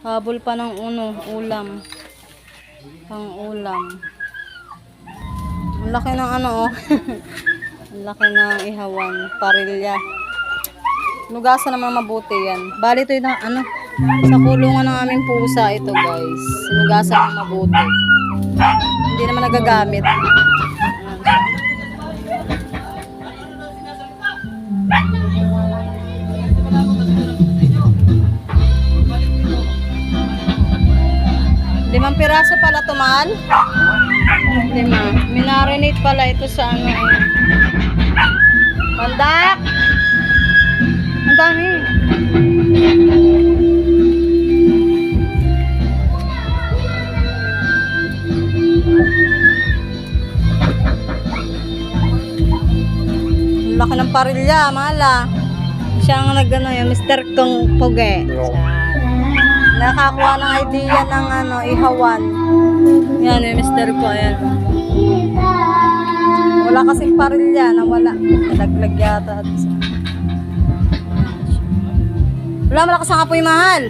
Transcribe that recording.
Habol pa ng ulam. Pang ulam. Ang laki ng oh. Ang laki ng ihawan. Parilya. Nugasan naman mabuti yan. Bali ito yung sa kulungan ng aming pusa ito guys. Sinugasan ng mabuti. Hindi naman nagagamit. Limang piraso pala ito, mahal. 5. Minarinate pala ito sa Pandak! Ang dami. Ang laki ng parilya, mahal. Siya ang yung Mr. Kong Poge. Nakakuha ng idea ng ihawan. Yan yung Mr. Ko. Ayan. Wala kasing parilya. Nawala. Nalaglag yata. Wala, malakas ang apoy, mahal.